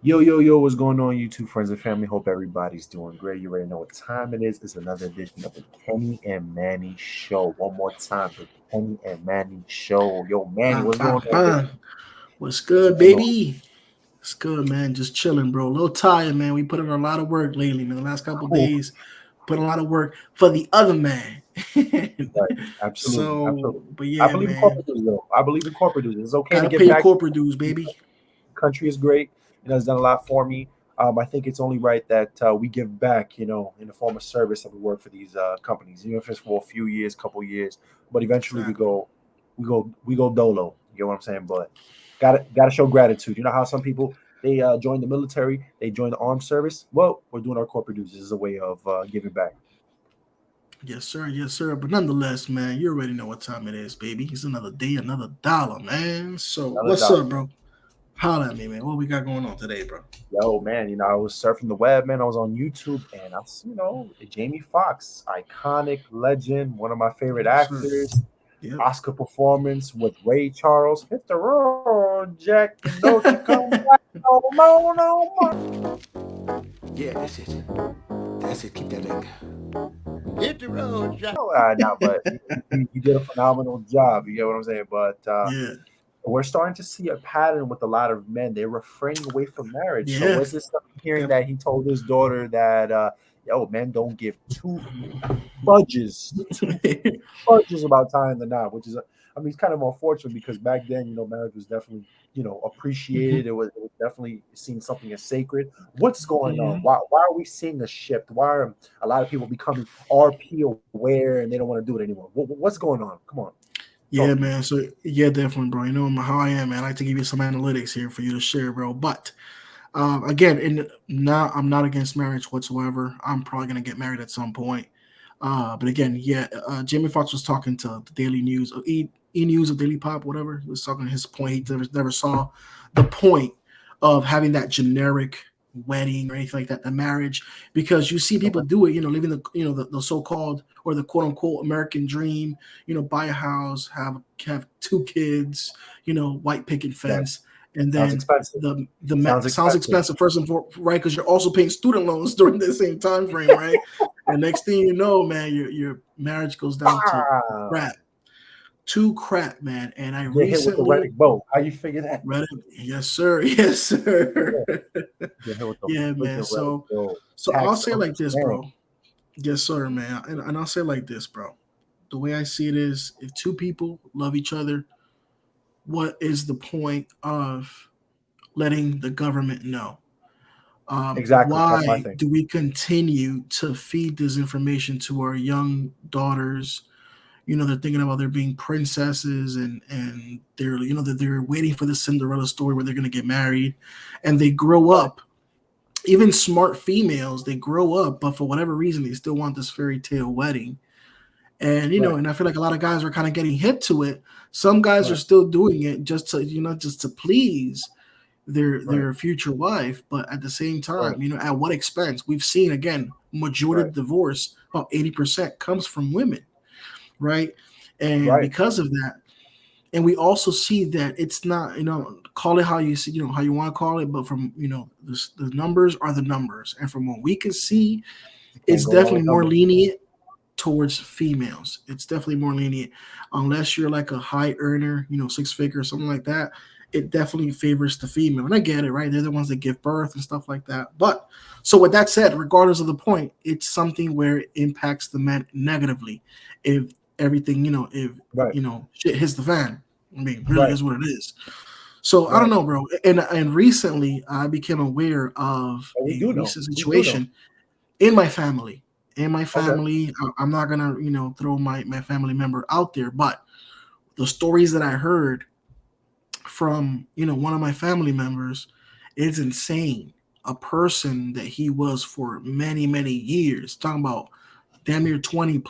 Yo, yo, yo, what's going on, YouTube friends and family? Hope everybody's doing great. You already know what time it is. It's another edition of the Kenny and Manny Show. One more time, the Kenny and Manny Show. Yo, Manny, Bang, what's going bang, on, baby? bang. What's What's good, going on? baby? It's good, man. Just chilling, bro. A little tired, man. We put in a lot of work lately, man. The last couple of Ooh, days, put a lot of work for the other man. right. Absolutely, So, absolutely. but I yeah, believe in man. corporate dues, though. I believe in corporate dues. It's okay to Gotta give pay your back. corporate dues, baby. The country is great. It's done a lot for me. I think it's only right that we give back, in the form of service that we work for these companies, even if it's for a few years, couple years. But eventually, Exactly. we go dolo. You get what I'm saying? But gotta show gratitude. You know how some people they join the military, they join the armed service. Well, we're doing our corporate duties. This is a way of giving back. Yes, sir. Yes, sir. But nonetheless, man, you already know what time it is, baby. It's another day, another dollar, man. So, Another what's dollar. up, bro? Holla at me, man. What we got going on today, bro? Yo, man, I was surfing the web, man. I was on YouTube, and Jamie Foxx, iconic legend, one of my favorite Yes, sir. actors. Yep. Oscar performance with Ray Charles. Hit the road, Jack, and don't you come back no more, no more. Yeah, that's it. That's it. Keep that thing. Hit the road, Jack. No, but he did a phenomenal job. You get what I'm saying? But Yeah. we're starting to see a pattern with a lot of men. They're refraining away from marriage. So Yeah. was this stuff hearing that he told his daughter that, yo, men don't give two fudges about tying the knot, which is, I mean, it's kind of unfortunate because back then, marriage was definitely, appreciated. It was definitely seen something as sacred. What's going on? Yeah. Why are we seeing a shift? Why are a lot of people becoming RP aware and they don't want to do it anymore? What's going on? Come on, talk Yeah, to me. man. So yeah, definitely, bro. You know how I am, man. I like to give you some analytics here for you to share, bro. But again, I'm not against marriage whatsoever. I'm probably gonna get married at some point. But again, yeah, Jamie Foxx was talking to the Daily News, E News of Daily Pop, whatever. He was talking his point. He never saw the point of having that generic wedding or anything like that, the marriage, because you see people Okay. do it, living the so-called or the quote-unquote American dream, buy a house, have two kids, white picket Right. fence, and Sounds then expensive. Sounds sounds expensive. expensive first and foremost, right? Because you're also paying student loans during the same time frame, right? And next thing you know, man, your marriage goes down to Ah, crap, to crap, man. And I get hit with the recently Reddick bow. How you figure that? read it. Yes, sir. Yes, sir. Yeah, get hit with the Yeah, man. freaking Reddick bow. So I'll Tax say it like this, understand. bro. Yes, sir, man. And I'll say it like this, bro. The way I see it is, if two people love each other, what is the point of letting the government know? Exactly. That's my Why thing. do we continue to feed this information to our young daughters? They're thinking about there being princesses, and they're that they're waiting for the Cinderella story where they're going to get married, and they grow Right. up. Even smart females, they grow up, but for whatever reason, they still want this fairy tale wedding. And Right. and I feel like a lot of guys are kind of getting hip to it. Some guys are Right. still doing it just to please Right. their future wife, but at the same Right. time, at what expense? We've seen again, majority Right. of divorce, about 80% comes from women, right? And Right. because of that, and we also see that it's not, call it how you see, how you want to call it, but from the numbers are the numbers, and from what we can see, You can't it's go wrong definitely with more numbers. lenient towards females. It's definitely more lenient, unless you're like a high earner, six figure or something like that. It definitely favors the female, and I get it, right? They're the ones that give birth and stuff like that. But so with that said, regardless of the point, it's something where it impacts the men negatively. If everything, if Right. shit hits the fan. I mean, really Right. is what it is. So I don't Right. know, bro. And recently I became aware of And we a do know. recent We do know. situation in my family. In my Okay. family, I'm not gonna, throw my family member out there, but the stories that I heard from, one of my family members is insane. A person that he was for many, many years, talking about damn near 20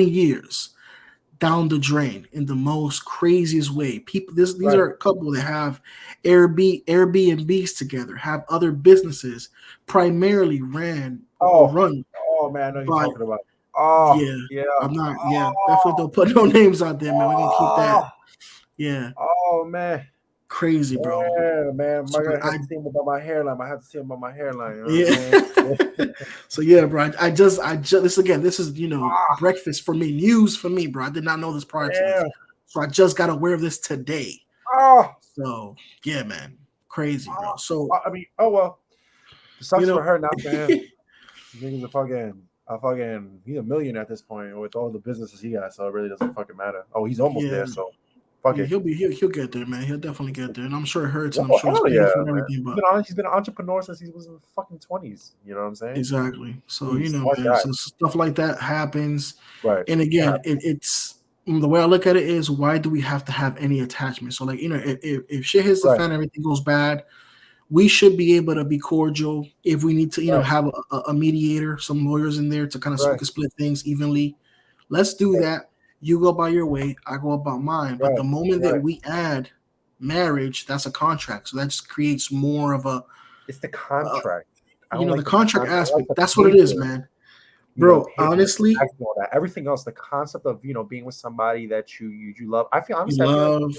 years, down the drain in the most craziest way. People, these Right. are a couple that have Airbnbs together, have other businesses, primarily ran or Oh. run Oh man, I know you're by. talking about. Oh Yeah, yeah. I'm not. Yeah, definitely Oh. don't put no names out there, man. We're gonna keep Oh. that. Yeah, Oh man. Crazy, bro. Yeah, man, am So I gonna have I to see him about my hairline? I have to see him about my hairline. You know what yeah. I'm saying? So yeah, bro. I just this is Ah, breakfast for me, news for me, bro. I did not know this prior to this, yeah. so I just got aware of this today. Oh, So yeah, man, crazy, bro. oh, So I mean, oh well. It you sucks for know, her, not for him. Nigga's he's a million at this point with all the businesses he got, so it really doesn't fucking matter. Oh, he's almost yeah, there, so fuck it. he'll get there, man. He'll definitely get there, and I'm sure it hurts, and I'm Oh sure it's hell yeah, painful and man. everything. He's But been an entrepreneur since he was in the fucking 20s. You know what I'm saying? exactly. So He's a smart man. guy. So stuff like that happens, Right. and Yeah. again, it's the way I look at it is why do we have to have any attachment? So like if shit hits the Right. fan, everything goes bad. We should be able to be cordial if we need to, Right. have a mediator, some lawyers in there to kind of so we Right. can split things evenly. Let's do Right. that. You go by your way, I go about mine. But the Right. moment that Right. we add marriage, that's a contract. So that just creates more of It's the a contract. I don't the like the contract contract. I like aspect. the That's what it is, paper. man. You know, Bro, paper, the honestly, tax and all that. Everything else, the concept of being with somebody that you love. I feel you honestly, I feel like love,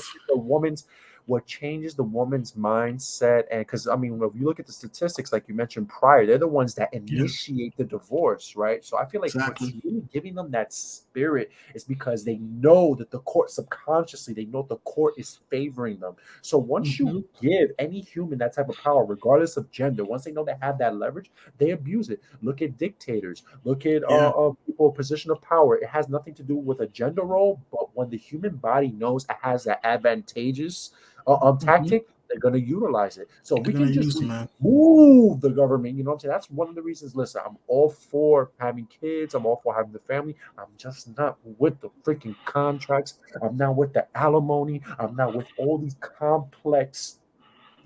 what changes the woman's mindset, and because I mean, if you look at the statistics, like you mentioned prior, they're the ones that yeah, initiate the divorce, right? So I feel like what's exactly. really giving them that spirit is because they know that the court subconsciously they know the court is favoring them. So once you Hmm. give any human that type of power, regardless of gender, once they know they have that leverage, they abuse it. Look at dictators. Look at Yeah. people in position of power. It has nothing to do with a gender role, but when the human body knows it has that advantageous Hmm. tactic, they're going to utilize it. So if They're we gonna can just use them, man. remove the government, you know what I'm saying? That's one of the reasons. Listen, I'm all for having kids. I'm all for having the family. I'm just not with the freaking contracts. I'm not with the alimony. I'm not with all these complex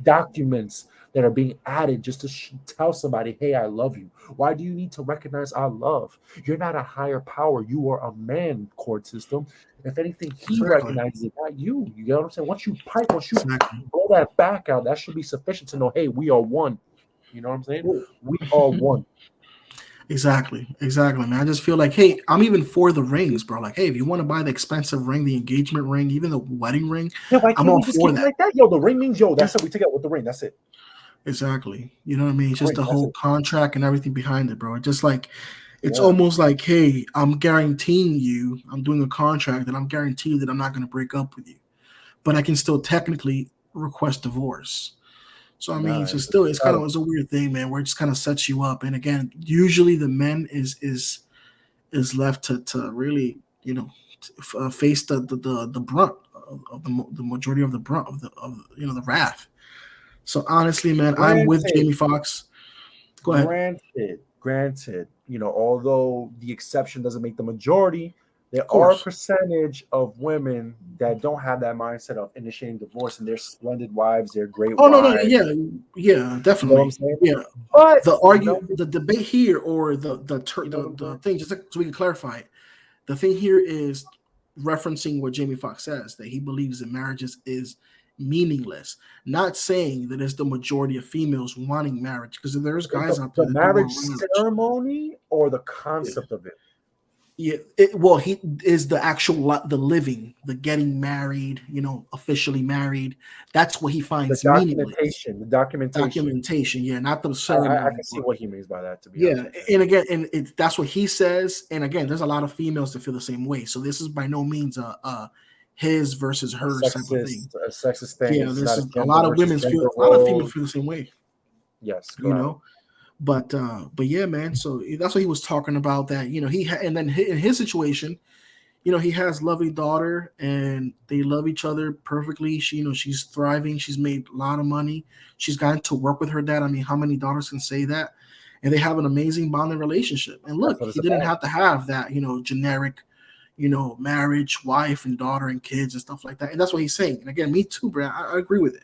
documents that are being added just to tell somebody, hey, I love you. Why do you need to recognize our love? You're not a higher power. You are a man, court system. If anything, he Exactly. recognizes it, not you. You know what I'm saying? Once you Exactly. blow that back out, that should be sufficient to know, hey, we are one. You know what I'm saying? We are one. Exactly, man. I just feel like, hey, I'm even for the rings, bro. Like, hey, if you want to buy the expensive ring, the engagement ring, even the wedding ring, Yeah, why I'm can't all we just for keep it that. like that? Yo, the ring means yo. Yeah, That's it. We together with the ring. That's it. exactly. You know what I mean? It's just Ring. the That's whole it. contract and everything behind it, bro. It's just like, it's Yeah. almost like, hey, I'm guaranteeing you, I'm doing a contract and I'm guaranteeing that I'm not going to break up with you, but I can still technically request divorce. So I mean, Nah, it's just still, gotta it's a weird thing, man, where it just kind of sets you up. And again, usually the men is left to really face the brunt of the majority of the brunt of the wrath. So honestly, man, I'm with granted. Jamie Foxx. Go ahead. Granted, although the exception doesn't make the majority, Of there are a course. percentage of women that don't have that mindset of initiating divorce, and they're splendid wives, they're great Oh no, wives. yeah, You know what I'm definitely, saying? yeah. But The debate here, or you know what I'm the saying? thing, just so we can clarify it. The thing here is referencing what Jamie Foxx says, that he believes that marriages is meaningless. Not saying that it's the majority of females wanting marriage, because there's guys out there The that don't marriage want marriage. ceremony or the Yeah. concept of it. Yeah, he is the actual the living, the getting married, officially married. That's what he The finds meaningless. documentation, the documentation. Documentation, yeah, not the I ceremony, can see but what he means by that, to be honest yeah. with you. And again, that's what he says. And again, there's a lot of females that feel the same way. So this is by no means a his versus hers type of thing. A sexist thing. Yeah, This is this not a is a gender lot of versus women's feel gender a lot of role. females feel the same way. Yes, go You ahead. know, but yeah, man. So that's what he was talking about. That and then in his situation, he has lovely daughter and they love each other perfectly. She's thriving. She's made a lot of money. She's gotten to work with her dad. I mean, how many daughters can say that? And they have an amazing bonding relationship. And That's look, what it's he didn't about. have to have that, generic, marriage, wife and daughter and kids and stuff like that. And that's what he's saying. And again, me too, Brad. I agree with it.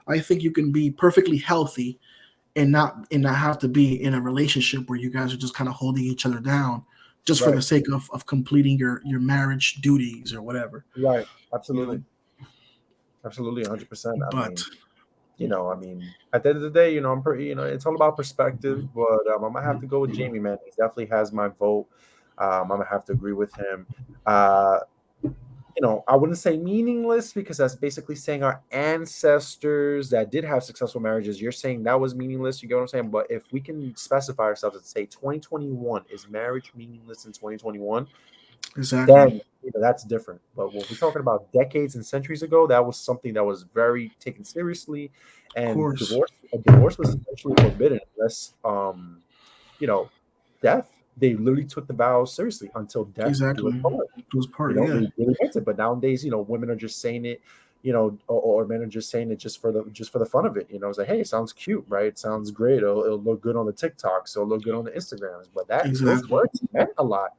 I think you can be perfectly healthy and not have to be in a relationship where you guys are just kind of holding each other down just for the Right. sake of completing your marriage duties or whatever. Right. You Absolutely. know, Absolutely. 100%. but At the end of the day, I'm pretty, it's all about perspective, but I'm going to have to go with Jamie, man. He definitely has my vote. I'm going to have to agree with him. Uh, I wouldn't say meaningless because that's basically saying our ancestors that did have successful marriages, you're saying that was meaningless. You get what I'm saying? But if we can specify ourselves and say 2021 is marriage meaningless in 2021, Exactly. then that's different. But when we're talking about decades and centuries ago, that was something that was very taken seriously, Of and course. divorce was essentially forbidden unless you know death. They literally took the vows seriously until death do it Exactly. part. It was part. Yeah. They really meant it. But nowadays, women are just saying it, or men are just saying it just for the fun of it. It's like, hey, it sounds cute, right? It sounds great. It'll look good on the TikToks. It'll look good on the Instagrams. But those Exactly. words meant a lot.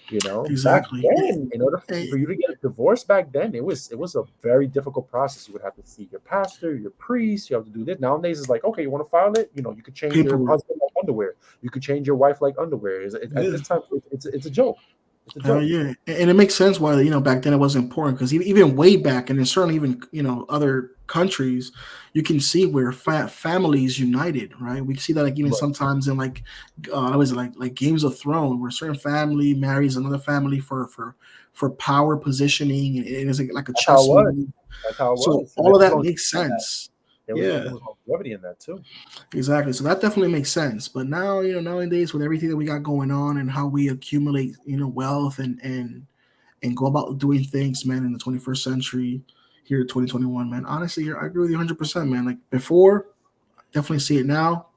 Back Exactly. then, in order for Eh, you to get a divorce back then, it was a very difficult process. You would have to see your pastor, your priest. You have to do this. Nowadays, it's like, okay, you want to file it? You could change your Paperwork. husband like underwear. You could change your wife like underwear. At Yeah. this time, it's a joke. It's a Hell joke. yeah, and it makes sense why back then it was important because even way back, and then certainly even other countries, you can see where families united, right? We see that like even Right. sometimes in like what is it like Games of Thrones, where a certain family marries another family for power positioning, and it is like a That's how it chess was. move. That's how it So was. And all there of was that longevity makes in that. sense. There was Yeah. there was longevity in that too. Exactly. So that definitely makes sense. But now, nowadays with everything that we got going on and how we accumulate, wealth and go about doing things, man, in the 21st century here at 2021, man. Honestly, I agree with you 100%, man. Like before, definitely see it now.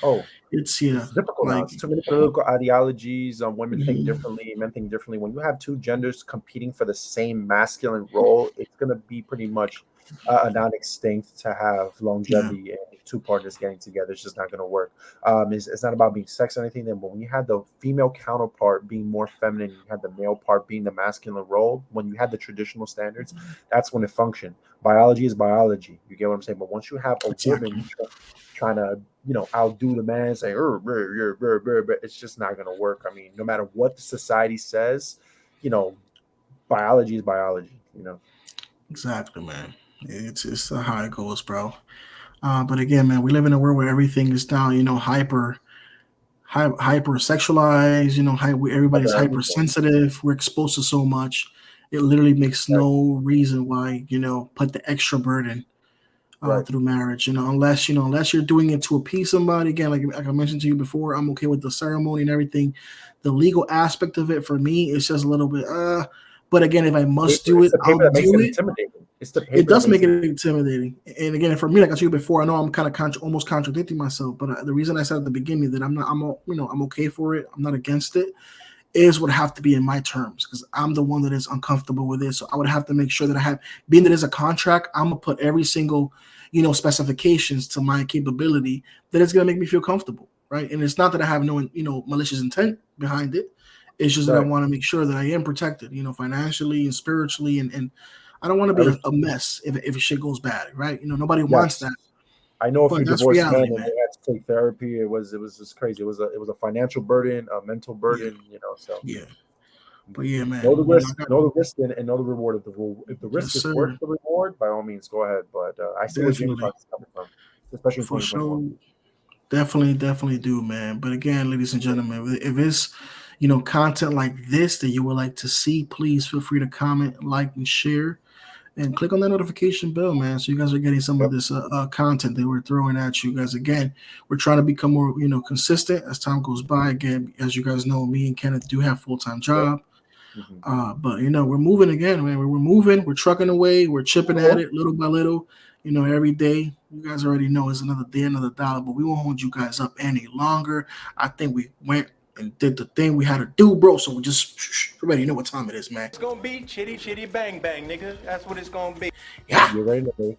Oh, It's it's difficult now. like It's too many political ideologies. Women think mhm, differently, men think differently. When you have two genders competing for the same masculine role, it's going to be pretty much a non-extinct to have yeah, longevity and two partners getting together. It's just not going to work. It's not about being sex or anything. Then, but when you had the female counterpart being more feminine, you had the male part being the masculine role. When you had the traditional standards, that's when it functioned. Biology is biology. You get what I'm saying? But once you have a woman exactly, trying to outdo the man and say it's just not going to work. I mean, no matter what the society says, you know biology is biology. exactly, man. It's how it goes, bro. But again, man, we live in a world where everything is now, hyper sexualized. Everybody's Over everything. hypersensitive. We're exposed to so much. It literally makes Right. no reason why put the extra burden Right. through marriage. Unless you're doing it to appease somebody. Again, like I mentioned to you before, I'm okay with the ceremony and everything. The legal aspect of it for me is just a little bit. But again, if I must do It's it, the I'll paper that makes do it it. intimidating. It's the It paper that does makes make it. it intimidating. And again, for me, like I told you before, I know I'm kind of almost contradicting myself. But the reason I said at the beginning that I'm okay for it. I'm not against it is would have to be in my terms because I'm the one that is uncomfortable with it. So I would have to make sure that being that it's a contract, I'm gonna put every single, specifications to my capability that it's gonna make me feel comfortable, right? And it's not that I have no, malicious intent behind it. It's just that I Right. want to make sure that I am protected, financially and spiritually, and I don't want to be Every a mess if shit goes bad, right? Nobody wants Yes. that, I know a but few that's divorced men reality, and man. they had to take therapy. It was just crazy. It was a financial burden, a mental Yeah, burden. So yeah, but yeah, know man. the I risk, got know the risk, and know the reward. If the yes, risk is worth sir, the reward, by all means, go ahead. But I see where Jamie definitely Foxx is coming from, especially in for 2021. sure. Definitely do, man. But again, ladies and gentlemen, if it's content like this that you would like to see, please feel free to comment, like, and share, and click on that notification bell, man. So you guys are getting some of Yep. this content that we're throwing at you guys. Again, we're trying to become more consistent as time goes by. Again, as you guys know, me and Kenneth do have full-time Yep. job. Mm-hmm. But we're moving again, man. We're moving. We're trucking away. We're chipping at Cool. it little by little. Every day. You guys already know is another day, another dollar. But we won't hold you guys up any longer. I think we went and did the thing we had to do, bro. So we just already know what time it is, man. It's gonna be chitty chitty bang bang, nigga. That's what it's gonna be. Yeah. You're ready to